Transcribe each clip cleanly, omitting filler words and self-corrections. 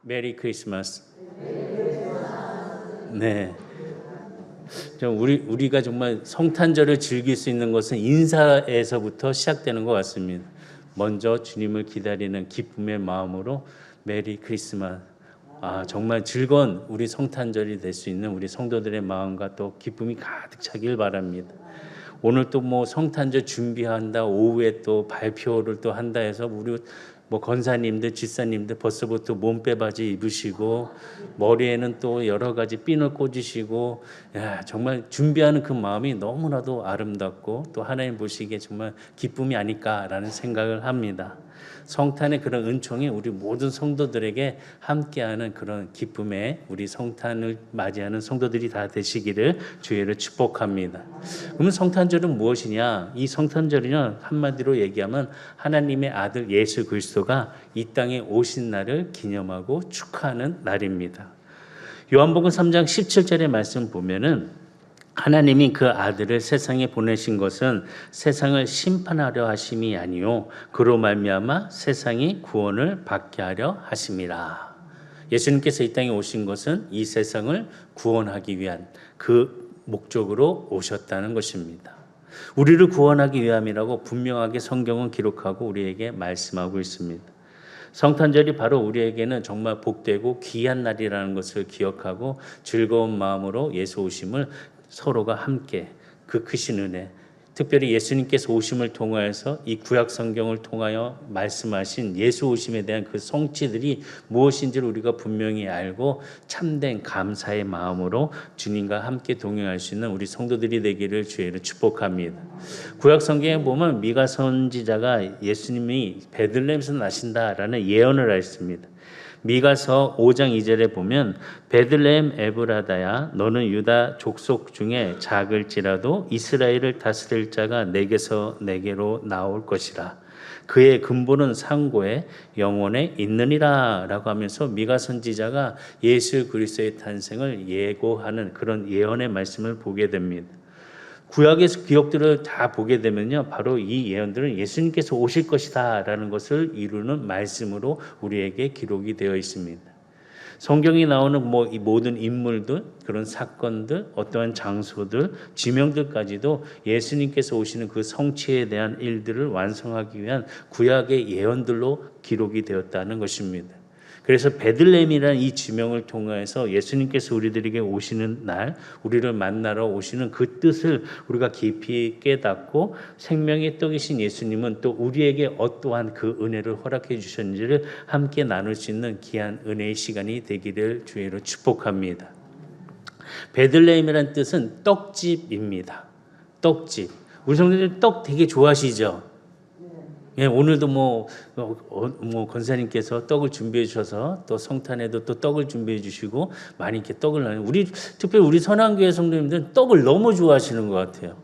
메리 크리스마스. 네. 우리가 정말 성탄절을 즐길 수 있는 것은 인사에서부터 시작되는 것 같습니다. 먼저 주님을 기다리는 기쁨의 마음으로 메리 크리스마스. 정말 즐거운 우리 성탄절이 될 수 있는 우리 성도들의 마음과 또 기쁨이 가득 차길 바랍니다. 오늘 또 뭐 성탄절 준비한다, 오후에 또 발표를 또 한다 해서 우리 뭐 권사님들, 집사님들 벌써부터 몸빼바지 입으시고 머리에는 또 여러 가지 핀을 꽂으시고, 정말 준비하는 그 마음이 너무나도 아름답고 또 하나님 보시기에 정말 기쁨이 아닐까라는 생각을 합니다. 성탄의 그런 은총이 우리 모든 성도들에게 함께하는 그런 기쁨의 우리 성탄을 맞이하는 성도들이 다 되시기를 주의를 축복합니다. 그러면 성탄절은 무엇이냐? 이 성탄절은 한마디로 얘기하면 하나님의 아들 예수 그리스도가 이 땅에 오신 날을 기념하고 축하하는 날입니다. 요한복음 3장 17절의 말씀 보면은 하나님이 그 아들을 세상에 보내신 것은 세상을 심판하려 하심이 아니요 그로 말미암아 세상이 구원을 받게 하려 하심이라. 예수님께서 이 땅에 오신 것은 이 세상을 구원하기 위한 그 목적으로 오셨다는 것입니다. 우리를 구원하기 위함이라고 분명하게 성경은 기록하고 우리에게 말씀하고 있습니다. 성탄절이 바로 우리에게는 정말 복되고 귀한 날이라는 것을 기억하고 즐거운 마음으로 예수 오심을 서로가 함께 그 크신 은혜, 특별히 예수님께서 오심을 통하여서 이 구약 성경을 통하여 말씀하신 예수 오심에 대한 그 성취들이 무엇인지를 우리가 분명히 알고 참된 감사의 마음으로 주님과 함께 동행할 수 있는 우리 성도들이 되기를 주의로 축복합니다. 구약 성경에 보면 미가 선지자가 예수님이 베들레헴에서 나신다라는 예언을 했습니다. 미가서 5장 2절에 보면 베들레헴 에브라다야 너는 유다 족속 중에 작을지라도 이스라엘을 다스릴 자가 내게서 내게로 나올 것이라. 그의 근본은 상고에 영원에 있느니라 라고 하면서 미가 선지자가 예수 그리스도의 탄생을 예고하는 그런 예언의 말씀을 보게 됩니다. 구약의 기록들을 다 보게 되면요, 바로 이 예언들은 예수님께서 오실 것이다 라는 것을 이루는 말씀으로 우리에게 기록이 되어 있습니다. 성경이 나오는 이 모든 인물들, 그런 사건들, 어떠한 장소들, 지명들까지도 예수님께서 오시는 그 성취에 대한 일들을 완성하기 위한 구약의 예언들로 기록이 되었다는 것입니다. 그래서 베들레헴이라는 이 지명을 통해서 예수님께서 우리들에게 오시는 날, 우리를 만나러 오시는 그 뜻을 우리가 깊이 깨닫고 생명의 떡이신 예수님은 또 우리에게 어떠한 그 은혜를 허락해 주셨는지를 함께 나눌 수 있는 귀한 은혜의 시간이 되기를 주의로 축복합니다. 베들레헴이라는 뜻은 떡집입니다. 떡집. 우리 성도들 떡 되게 좋아하시죠? 예, 오늘도 권사님께서 떡을 준비해 주셔서 또 성탄에도 또 떡을 준비해 주시고 많이 이렇게 떡을 나누는 특별히 우리 선한교회 성도님들은 떡을 너무 좋아하시는 것 같아요.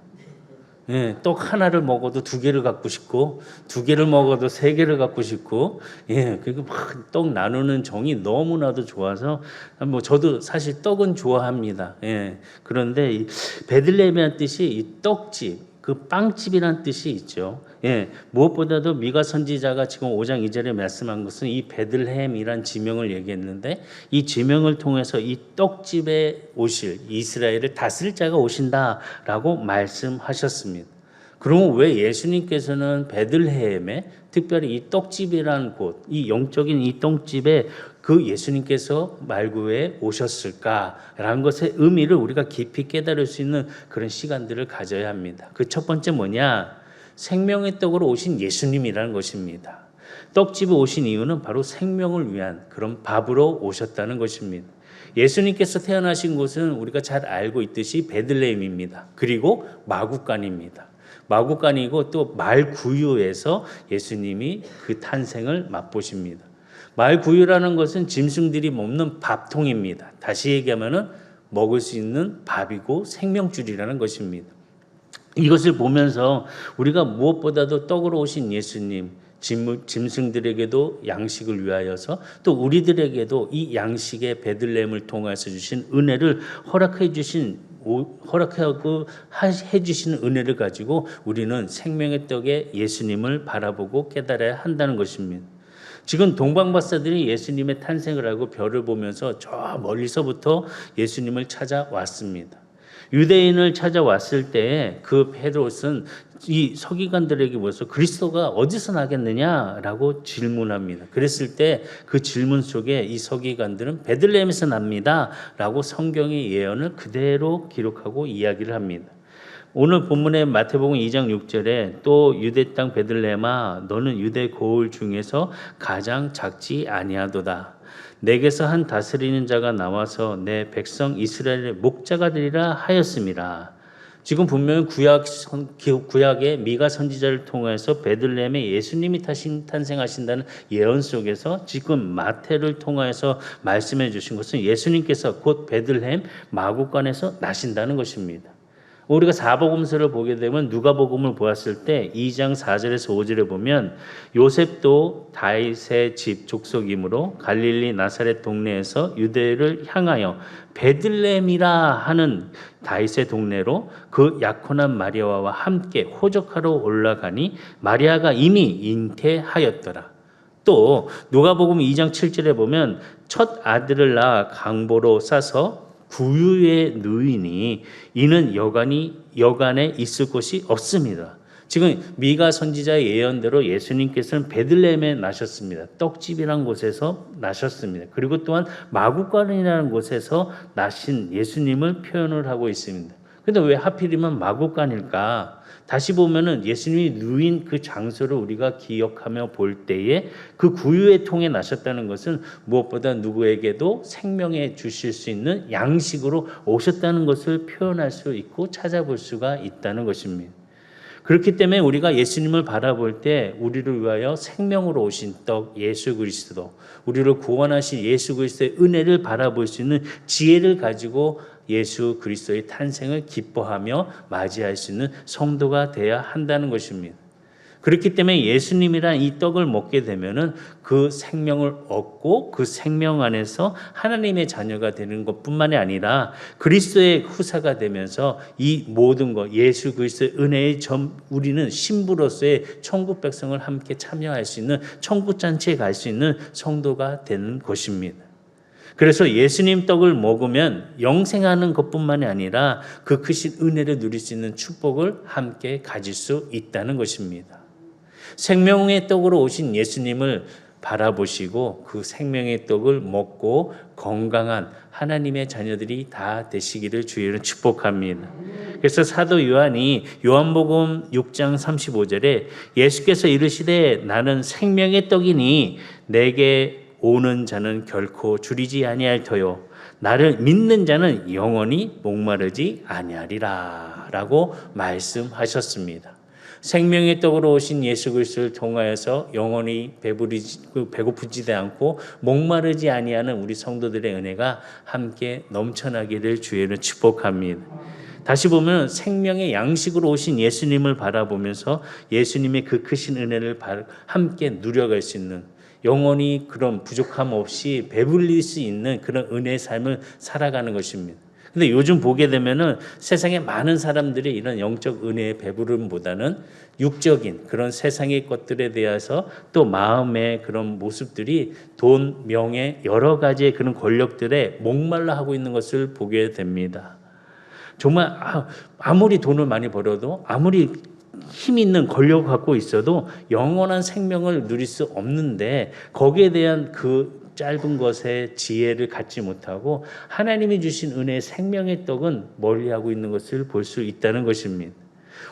예, 떡 하나를 먹어도 두 개를 갖고 싶고 두 개를 먹어도 세 개를 갖고 싶고, 그리고 막 떡 나누는 정이 너무나도 좋아서 저도 사실 떡은 좋아합니다. 그런데 이 베들레헴이라는 뜻이 이 떡집, 그 빵집이라는 뜻이 있죠. 무엇보다도 미가 선지자가 지금 5장 2절에 말씀한 것은 이 베들레헴이란 지명을 얘기했는데 이 지명을 통해서 이 떡집에 오실 이스라엘을 다스릴 자가 오신다라고 말씀하셨습니다. 그러면 왜 예수님께서는 베들레헴에 특별히 이 떡집이라는 곳, 이 영적인 이 떡집에 그 예수님께서 말구에 오셨을까라는 것의 의미를 우리가 깊이 깨달을 수 있는 그런 시간들을 가져야 합니다. 그 첫 번째 뭐냐? 생명의 떡으로 오신 예수님이라는 것입니다. 떡집에 오신 이유는 바로 생명을 위한 그런 밥으로 오셨다는 것입니다. 예수님께서 태어나신 곳은 우리가 잘 알고 있듯이 베들레헴입니다. 그리고 마구간입니다. 마구간이고 또 말구유에서 예수님이 그 탄생을 맛보십니다. 말구유라는 것은 짐승들이 먹는 밥통입니다. 다시 얘기하면은 먹을 수 있는 밥이고 생명줄이라는 것입니다. 이것을 보면서 우리가 무엇보다도 떡으로 오신 예수님, 짐승들에게도 양식을 위하여서 또 우리들에게도 이 양식의 베들레헴을 통해서 주신 은혜를 허락해 주시는 은혜를 가지고 우리는 생명의 떡에 예수님을 바라보고 깨달아야 한다는 것입니다. 지금 동방박사들이 예수님의 탄생을 알고 별을 보면서 저 멀리서부터 예수님을 찾아왔습니다. 유대인을 찾아왔을 때 그 헤롯은 이 서기관들에게 모여서 그리스도가 어디서 나겠느냐라고 질문합니다. 그랬을 때 그 질문 속에 이 서기관들은 베들레헴에서 납니다라고 성경의 예언을 그대로 기록하고 이야기를 합니다. 오늘 본문의 마태복음 2장 6절에 또 유대 땅 베들레헴아 너는 유대 고을 중에서 가장 작지 아니하도다. 내게서 한 다스리는 자가 나와서 내 백성 이스라엘의 목자가 되리라 하였음이라. 지금 분명히 구약의 미가 선지자를 통해서 베들레헴에 예수님이 탄생하신다는 예언 속에서 지금 마태를 통해서 말씀해 주신 것은 예수님께서 곧 베들레헴 마구간에서 나신다는 것입니다. 우리가 사복음서를 보게 되면 누가복음을 보았을 때 2장 4절에서 5절에 보면 요셉도 다윗의 집 족속이므로 갈릴리 나사렛 동네에서 유대를 향하여 베들레헴이라 하는 다윗의 동네로 그 약혼한 마리아와 함께 호적하러 올라가니 마리아가 이미 잉태하였더라. 또 누가복음 2장 7절에 보면 첫 아들을 낳아 강보로 싸서 구유에 누이니 이는 여간에 있을 곳이 없습니다. 지금 미가 선지자의 예언대로 예수님께서는 베들레헴에 나셨습니다. 떡집이라는 곳에서 나셨습니다. 그리고 또한 마구간이라는 곳에서 나신 예수님을 표현을 하고 있습니다. 그런데 왜 하필이면 마구간일까? 다시 보면은 예수님이 누인 그 장소를 우리가 기억하며 볼 때에 그 구유의 통에 나셨다는 것은 무엇보다 누구에게도 생명에 주실 수 있는 양식으로 오셨다는 것을 표현할 수 있고 찾아볼 수가 있다는 것입니다. 그렇기 때문에 우리가 예수님을 바라볼 때 우리를 위하여 생명으로 오신 떡 예수 그리스도, 우리를 구원하신 예수 그리스도의 은혜를 바라볼 수 있는 지혜를 가지고 예수 그리스도의 탄생을 기뻐하며 맞이할 수 있는 성도가 되어야 한다는 것입니다. 그렇기 때문에 예수님이란 이 떡을 먹게 되면은 그 생명을 얻고 그 생명 안에서 하나님의 자녀가 되는 것뿐만이 아니라 그리스도의 후사가 되면서 이 모든 것 예수 그리스도의 은혜의 우리는 신부로서의 천국 백성을 함께 참여할 수 있는 천국 잔치에 갈 수 있는 성도가 되는 것입니다. 그래서 예수님 떡을 먹으면 영생하는 것뿐만이 아니라 그 크신 은혜를 누릴 수 있는 축복을 함께 가질 수 있다는 것입니다. 생명의 떡으로 오신 예수님을 바라보시고 그 생명의 떡을 먹고 건강한 하나님의 자녀들이 다 되시기를 주의로 축복합니다. 그래서 사도 요한이 요한복음 6장 35절에 예수께서 이르시되 나는 생명의 떡이니 내게 오는 자는 결코 줄이지 아니할 터요 나를 믿는 자는 영원히 목마르지 아니하리라 라고 말씀하셨습니다. 생명의 떡으로 오신 예수 그리스도를 통하여서 영원히 배고프지 않고 목마르지 아니하는 우리 성도들의 은혜가 함께 넘쳐나기를 주의로 축복합니다. 다시 보면 생명의 양식으로 오신 예수님을 바라보면서 예수님의 그 크신 은혜를 함께 누려갈 수 있는 영원히 그런 부족함 없이 배불릴 수 있는 그런 은혜의 삶을 살아가는 것입니다. 근데 요즘 보게 되면은 세상에 많은 사람들이 이런 영적 은혜의 배부름보다는 육적인 그런 세상의 것들에 대해서 또 마음의 그런 모습들이 돈, 명예, 여러 가지의 그런 권력들에 목말라 하고 있는 것을 보게 됩니다. 정말 아무리 돈을 많이 벌어도 아무리 힘 있는 권력을 갖고 있어도 영원한 생명을 누릴 수 없는데 거기에 대한 그 짧은 것에 지혜를 갖지 못하고 하나님이 주신 은혜의 생명의 떡은 멀리하고 있는 것을 볼 수 있다는 것입니다.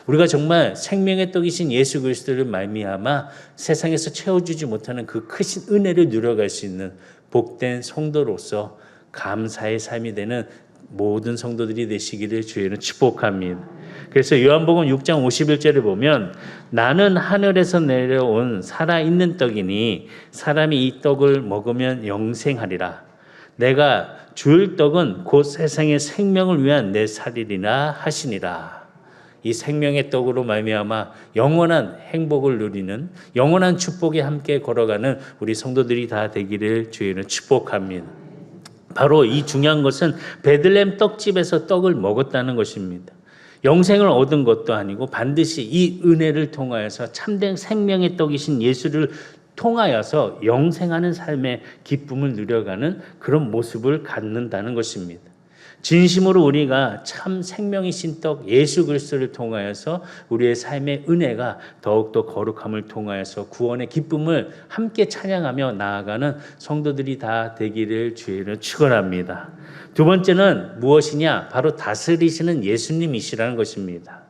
우리가 정말 생명의 떡이신 예수 그리스도를 말미암아 세상에서 채워주지 못하는 그 크신 은혜를 누려갈 수 있는 복된 성도로서 감사의 삶이 되는 모든 성도들이 되시기를 주의는 축복합니다. 그래서 요한복음 6장 51절을 보면 나는 하늘에서 내려온 살아있는 떡이니 사람이 이 떡을 먹으면 영생하리라. 내가 줄 떡은 곧 세상의 생명을 위한 내 살이리라 하시니라. 이 생명의 떡으로 말미암아 영원한 행복을 누리는 영원한 축복에 함께 걸어가는 우리 성도들이 다 되기를 주의는 축복합니다. 바로 이 중요한 것은 베들레헴 떡집에서 떡을 먹었다는 것입니다. 영생을 얻은 것도 아니고 반드시 이 은혜를 통하여서 참된 생명의 떡이신 예수를 통하여서 영생하는 삶의 기쁨을 누려가는 그런 모습을 갖는다는 것입니다. 진심으로 우리가 참 생명이신 떡 예수 그리스도를 통하여서 우리의 삶의 은혜가 더욱더 거룩함을 통하여서 구원의 기쁨을 함께 찬양하며 나아가는 성도들이 다 되기를 주의로 축원합니다. 두 번째는 무엇이냐? 바로 다스리시는 예수님이시라는 것입니다.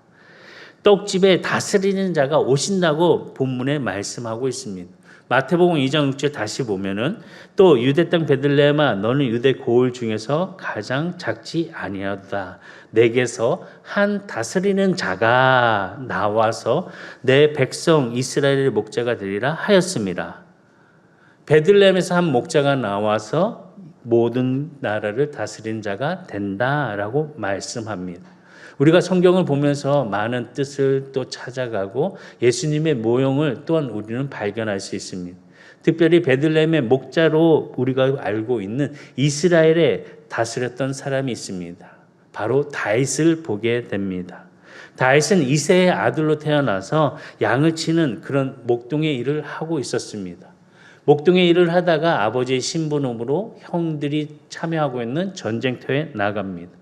떡집에 다스리는 자가 오신다고 본문에 말씀하고 있습니다. 마태복음 2장 6절 다시 보면은 또 유대 땅 베들레헴아 너는 유대 고을 중에서 가장 작지 아니하다. 내게서 한 다스리는 자가 나와서 내 백성 이스라엘의 목자가 되리라 하였습니다. 베들레헴에서 한 목자가 나와서 모든 나라를 다스리는 자가 된다라고 말씀합니다. 우리가 성경을 보면서 많은 뜻을 또 찾아가고 예수님의 모형을 또한 우리는 발견할 수 있습니다. 특별히 베들레헴의 목자로 우리가 알고 있는 이스라엘에 다스렸던 사람이 있습니다. 바로 다윗을 보게 됩니다. 다윗은 이새의 아들로 태어나서 양을 치는 그런 목동의 일을 하고 있었습니다. 목동의 일을 하다가 아버지의 신분으로 형들이 참여하고 있는 전쟁터에 나갑니다.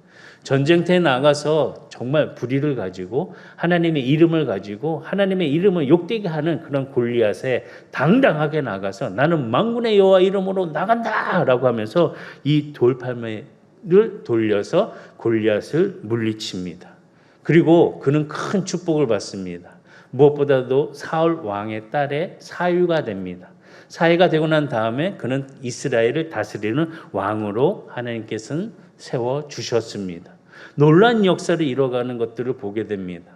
전쟁터에 나가서 정말 불의를 가지고 하나님의 이름을 가지고 하나님의 이름을 욕되게 하는 그런 골리앗에 당당하게 나가서 나는 만군의 여호와 이름으로 나간다라고 하면서 이 돌팔매를 돌려서 골리앗을 물리칩니다. 그리고 그는 큰 축복을 받습니다. 무엇보다도 사울 왕의 딸의 사위가 됩니다. 사위가 되고 난 다음에 그는 이스라엘을 다스리는 왕으로 하나님께서는 세워주셨습니다. 놀라운 역사를 이뤄가는 것들을 보게 됩니다.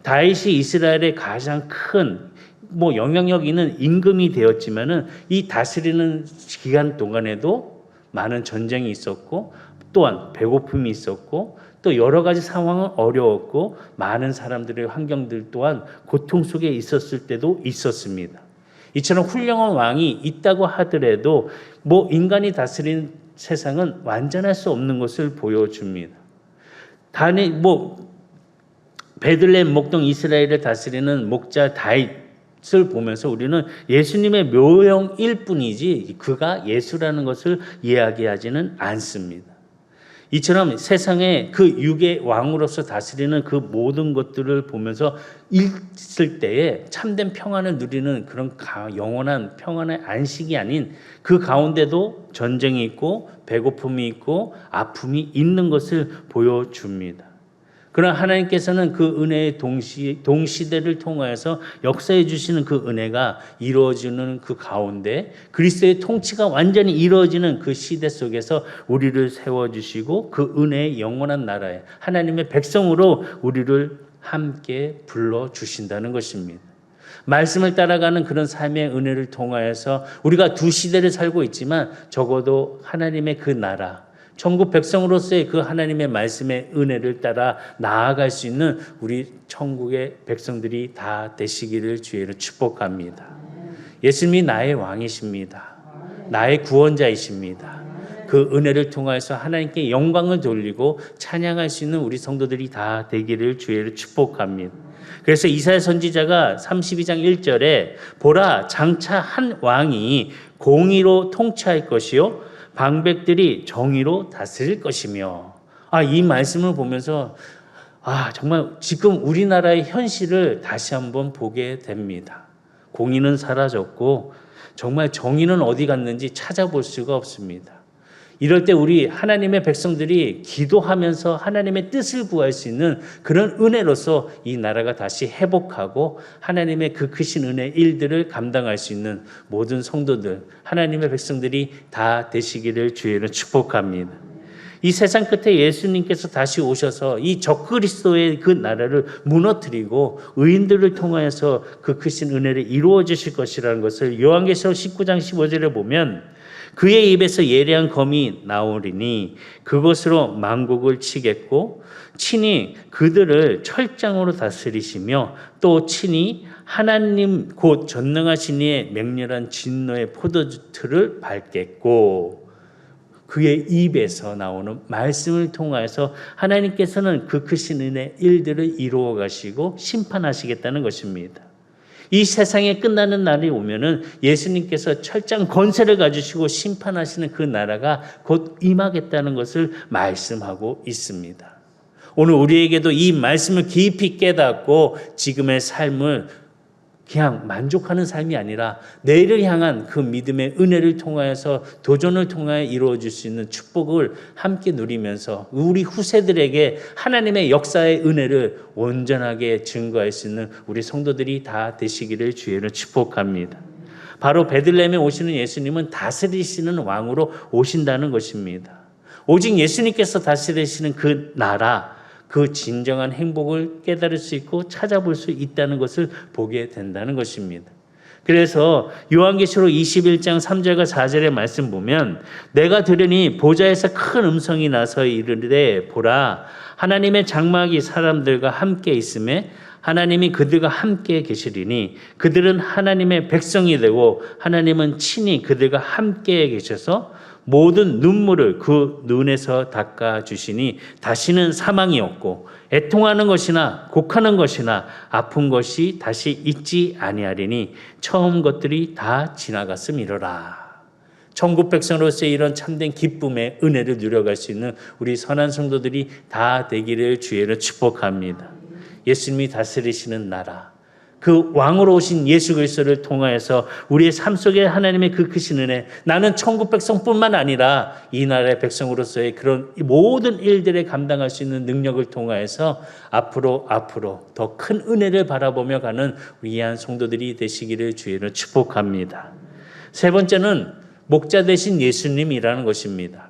다윗이 이스라엘의 가장 큰 영향력 있는 임금이 되었지만은 이 다스리는 기간 동안에도 많은 전쟁이 있었고 또한 배고픔이 있었고 또 여러 가지 상황은 어려웠고 많은 사람들의 환경들 또한 고통 속에 있었을 때도 있었습니다. 이처럼 훌륭한 왕이 있다고 하더라도 인간이 다스리는 세상은 완전할 수 없는 것을 보여줍니다. 베들레헴 목동 이스라엘을 다스리는 목자 다윗을 보면서 우리는 예수님의 묘형일 뿐이지 그가 예수라는 것을 이야기하지는 않습니다. 이처럼 세상에 그 육의 왕으로서 다스리는 그 모든 것들을 보면서 있을 때에 참된 평안을 누리는 그런 영원한 평안의 안식이 아닌 그 가운데도 전쟁이 있고 배고픔이 있고 아픔이 있는 것을 보여줍니다. 그러나 하나님께서는 그 은혜의 동시대를 통하여서 역사해 주시는 그 은혜가 이루어지는 그 가운데 그리스도의 통치가 완전히 이루어지는 그 시대 속에서 우리를 세워주시고 그 은혜의 영원한 나라에 하나님의 백성으로 우리를 함께 불러주신다는 것입니다. 말씀을 따라가는 그런 삶의 은혜를 통하여서 우리가 두 시대를 살고 있지만 적어도 하나님의 그 나라 천국 백성으로서의 그 하나님의 말씀의 은혜를 따라 나아갈 수 있는 우리 천국의 백성들이 다 되시기를 주의로 축복합니다. 예수님이 나의 왕이십니다. 나의 구원자이십니다. 그 은혜를 통해서 하나님께 영광을 돌리고 찬양할 수 있는 우리 성도들이 다 되기를 주의로 축복합니다. 그래서 이사야 선지자가 32장 1절에 보라 장차 한 왕이 공의로 통치할 것이요 방백들이 정의로 다스릴 것이며 이 말씀을 보면서 정말 지금 우리나라의 현실을 다시 한번 보게 됩니다. 공의는 사라졌고 정말 정의는 어디 갔는지 찾아볼 수가 없습니다. 이럴 때 우리 하나님의 백성들이 기도하면서 하나님의 뜻을 구할 수 있는 그런 은혜로서 이 나라가 다시 회복하고 하나님의 그 크신 은혜 일들을 감당할 수 있는 모든 성도들, 하나님의 백성들이 다 되시기를 주의로 축복합니다. 이 세상 끝에 예수님께서 다시 오셔서 이 적그리스도의 그 나라를 무너뜨리고 의인들을 통하여서 그 크신 은혜를 이루어 주실 것이라는 것을 요한계시록 19장 15절에 보면 그의 입에서 예리한 검이 나오리니 그것으로 만국을 치겠고 친히 그들을 철장으로 다스리시며 또 친히 하나님 곧 전능하신 이의 맹렬한 진노의 포도주틀을 밟겠고 그의 입에서 나오는 말씀을 통하여서 하나님께서는 그 크신 은혜 일들을 이루어 가시고 심판하시겠다는 것입니다. 이 세상에 끝나는 날이 오면은 예수님께서 철장 권세를 가지시고 심판하시는 그 나라가 곧 임하겠다는 것을 말씀하고 있습니다. 오늘 우리에게도 이 말씀을 깊이 깨닫고 지금의 삶을 그냥 만족하는 삶이 아니라 내일을 향한 그 믿음의 은혜를 통하여서 도전을 통하여 이루어질 수 있는 축복을 함께 누리면서 우리 후세들에게 하나님의 역사의 은혜를 온전하게 증거할 수 있는 우리 성도들이 다 되시기를 주의로 축복합니다. 바로 베들레헴에 오시는 예수님은 다스리시는 왕으로 오신다는 것입니다. 오직 예수님께서 다스리시는 그 나라, 그 진정한 행복을 깨달을 수 있고 찾아볼 수 있다는 것을 보게 된다는 것입니다. 그래서 요한계시록 21장 3절과 4절의 말씀 보면 내가 들으니 보좌에서 큰 음성이 나서 이르되 보라 하나님의 장막이 사람들과 함께 있음에 하나님이 그들과 함께 계시리니 그들은 하나님의 백성이 되고 하나님은 친히 그들과 함께 계셔서 모든 눈물을 그 눈에서 닦아주시니 다시는 사망이 없고 애통하는 것이나 곡하는 것이나 아픈 것이 다시 있지 아니하리니 처음 것들이 다 지나갔음이로라. 천국 백성으로서의 이런 참된 기쁨의 은혜를 누려갈 수 있는 우리 선한 성도들이 다 되기를 주의로 축복합니다. 예수님이 다스리시는 나라, 그 왕으로 오신 예수 그리스도를 통하여서 우리의 삶 속에 하나님의 그 크신 은혜, 나는 천국 백성뿐만 아니라 이 나라의 백성으로서의 그런 모든 일들에 감당할 수 있는 능력을 통하여서 앞으로 더 큰 은혜를 바라보며 가는 위대한 성도들이 되시기를 주의로 축복합니다. 세 번째는 목자 되신 예수님이라는 것입니다.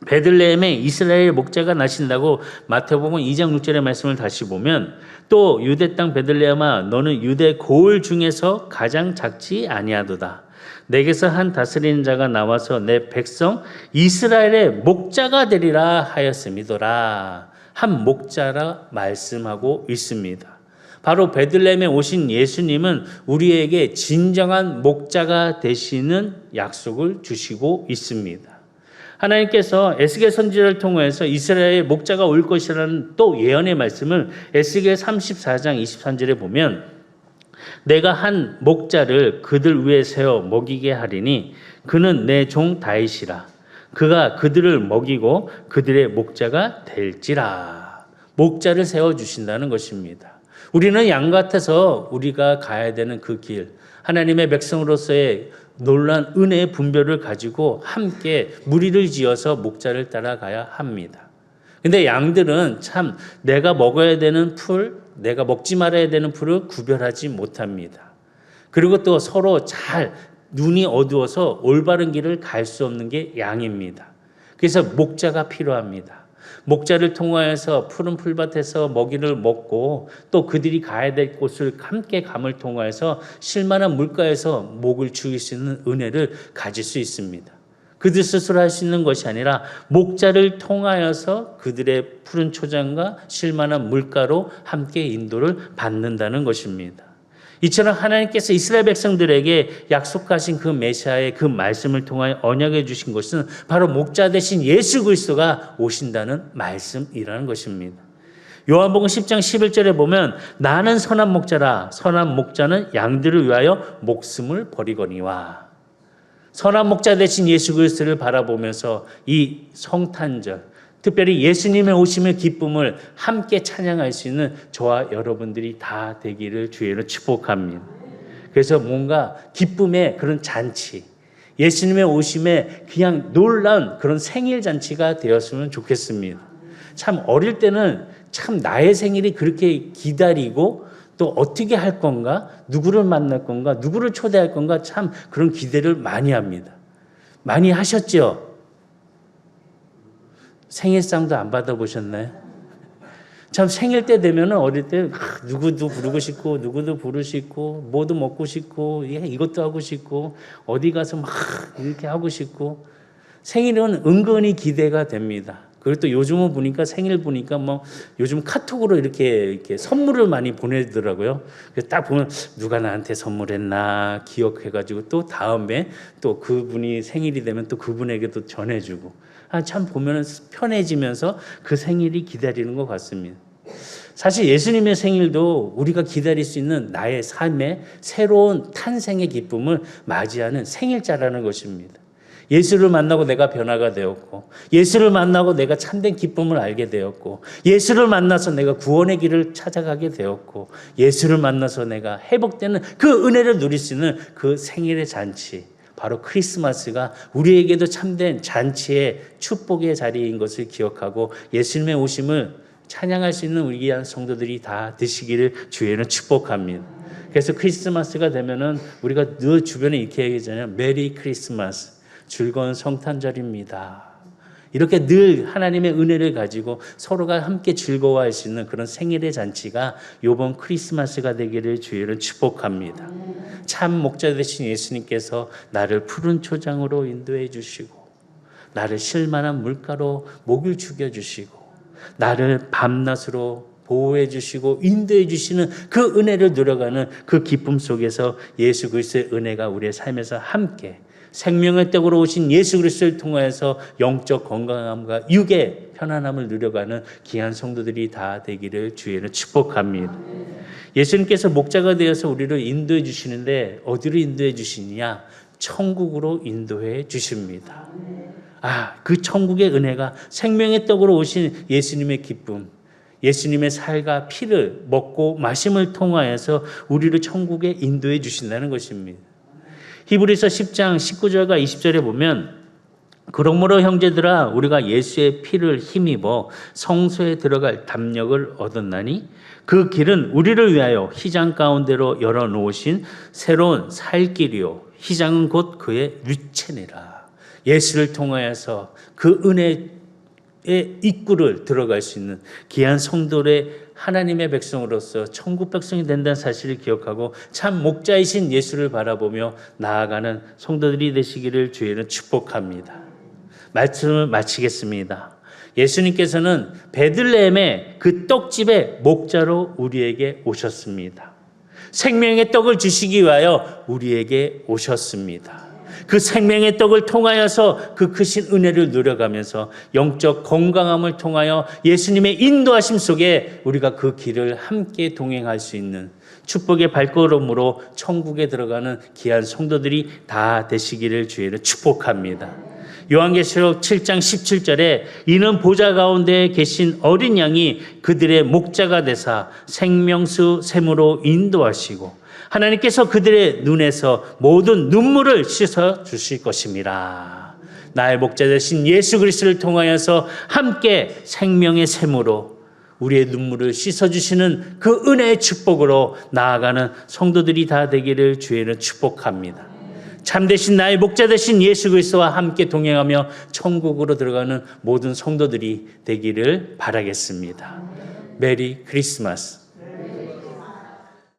베들레헴에 이스라엘 목자가 나신다고 마태복음 2장 6절의 말씀을 다시 보면 또 유대 땅 베들레헴아 너는 유대 고을 중에서 가장 작지 아니하도다. 내게서 한 다스리는 자가 나와서 내 백성 이스라엘의 목자가 되리라 하였음이더라. 한 목자라 말씀하고 있습니다. 바로 베들레헴에 오신 예수님은 우리에게 진정한 목자가 되시는 약속을 주시고 있습니다. 하나님께서 에스겔 선지자를 통해서 이스라엘의 목자가 올 것이라는 또 예언의 말씀을 에스겔 34장 23절에 보면 내가 한 목자를 그들 위에 세워 먹이게 하리니 그는 내 종 다윗이라 그가 그들을 먹이고 그들의 목자가 될지라. 목자를 세워주신다는 것입니다. 우리는 양 같아서 우리가 가야 되는 그 길, 하나님의 백성으로서의 놀라운 은혜의 분별을 가지고 함께 무리를 지어서 목자를 따라가야 합니다. 근데 양들은 참 내가 먹어야 되는 풀, 내가 먹지 말아야 되는 풀을 구별하지 못합니다. 그리고 또 서로 잘 눈이 어두워서 올바른 길을 갈 수 없는 게 양입니다. 그래서 목자가 필요합니다. 목자를 통하여서 푸른 풀밭에서 먹이를 먹고 또 그들이 가야 될 곳을 함께 감을 통하여서 쉴만한 물가에서 목을 죽일 수 있는 은혜를 가질 수 있습니다. 그들 스스로 할 수 있는 것이 아니라 목자를 통하여서 그들의 푸른 초장과 쉴만한 물가로 함께 인도를 받는다는 것입니다. 이처럼 하나님께서 이스라엘 백성들에게 약속하신 그 메시아의 그 말씀을 통하여 언약해 주신 것은 바로 목자 되신 예수 그리스도가 오신다는 말씀이라는 것입니다. 요한복음 10장 11절에 보면 나는 선한 목자라 선한 목자는 양들을 위하여 목숨을 버리거니와. 선한 목자 되신 예수 그리스도를 바라보면서 이 성탄절, 특별히 예수님의 오심의 기쁨을 함께 찬양할 수 있는 저와 여러분들이 다 되기를 주의로 축복합니다. 그래서 뭔가 기쁨의 그런 잔치, 예수님의 오심에 그냥 놀라운 그런 생일 잔치가 되었으면 좋겠습니다. 참 어릴 때는 참 나의 생일이 그렇게 기다리고 또 어떻게 할 건가, 누구를 만날 건가, 누구를 초대할 건가 참 그런 기대를 많이 합니다. 많이 하셨죠? 생일상도 안 받아보셨나요? 참 생일 때 되면은 어릴 때 누구도 부르고 싶고 누구도 부르시고 뭐도 먹고 싶고 이것도 하고 싶고 어디 가서 막 이렇게 하고 싶고 생일은 은근히 기대가 됩니다. 그리고 또 요즘은 보니까 생일 보니까 뭐 요즘 카톡으로 이렇게 선물을 많이 보내더라고요. 그래서 딱 보면 누가 나한테 선물했나 기억해가지고 또 다음에 또 그분이 생일이 되면 또 그분에게 또 전해주고 참 보면 편해지면서 그 생일이 기다리는 것 같습니다. 사실 예수님의 생일도 우리가 기다릴 수 있는 나의 삶의 새로운 탄생의 기쁨을 맞이하는 생일자라는 것입니다. 예수를 만나고 내가 변화가 되었고, 예수를 만나고 내가 참된 기쁨을 알게 되었고, 예수를 만나서 내가 구원의 길을 찾아가게 되었고, 예수를 만나서 내가 회복되는 그 은혜를 누릴 수 있는 그 생일의 잔치, 바로 크리스마스가 우리에게도 참된 잔치의 축복의 자리인 것을 기억하고 예수님의 오심을 찬양할 수 있는 우리 귀한 성도들이 다 되시기를 주의는 축복합니다. 그래서 크리스마스가 되면은 우리가 늘 주변에 이렇게 얘기하잖아요. 메리 크리스마스, 즐거운 성탄절입니다. 이렇게 늘 하나님의 은혜를 가지고 서로가 함께 즐거워할 수 있는 그런 생일의 잔치가 이번 크리스마스가 되기를 주의는 축복합니다. 참 목자 되신 예수님께서 나를 푸른 초장으로 인도해 주시고, 나를 쉴만한 물가로 목을 죽여주시고, 나를 밤낮으로 보호해 주시고 인도해 주시는 그 은혜를 누려가는 그 기쁨 속에서 예수 그리스도의 은혜가 우리의 삶에서 함께 생명의 떡으로 오신 예수 그리스도를 통하여서 영적 건강함과 육의 편안함을 누려가는 귀한 성도들이 다 되기를 주의는 축복합니다. 예수님께서 목자가 되어서 우리를 인도해 주시는데 어디로 인도해 주시느냐? 천국으로 인도해 주십니다. 그 천국의 은혜가 생명의 떡으로 오신 예수님의 기쁨, 예수님의 살과 피를 먹고 마심을 통하여서 우리를 천국에 인도해 주신다는 것입니다. 히브리서 10장 19절과 20절에 보면 그러므로 형제들아 우리가 예수의 피를 힘입어 성소에 들어갈 담력을 얻었나니 그 길은 우리를 위하여 휘장 가운데로 열어놓으신 새로운 살 길이요 휘장은 곧 그의 유체니라. 예수를 통하여서 그 은혜의 입구를 들어갈 수 있는 귀한 성도의 하나님의 백성으로서 천국 백성이 된다는 사실을 기억하고 참 목자이신 예수를 바라보며 나아가는 성도들이 되시기를 주의는 축복합니다. 말씀을 마치겠습니다. 예수님께서는 베들레헴의 그 떡집의 목자로 우리에게 오셨습니다. 생명의 떡을 주시기 위하여 우리에게 오셨습니다. 그 생명의 떡을 통하여서 그 크신 은혜를 누려가면서 영적 건강함을 통하여 예수님의 인도하심 속에 우리가 그 길을 함께 동행할 수 있는 축복의 발걸음으로 천국에 들어가는 귀한 성도들이 다 되시기를 주의를 축복합니다. 요한계시록 7장 17절에 이는 보좌 가운데 계신 어린 양이 그들의 목자가 되사 생명수 샘으로 인도하시고 하나님께서 그들의 눈에서 모든 눈물을 씻어 주실 것입니다. 나의 목자 되신 예수 그리스도를 통하여서 함께 생명의 샘으로 우리의 눈물을 씻어주시는 그 은혜의 축복으로 나아가는 성도들이 다 되기를 주의는 축복합니다. 참되신 나의 목자 되신 예수 그리스도와 함께 동행하며 천국으로 들어가는 모든 성도들이 되기를 바라겠습니다. 메리 크리스마스.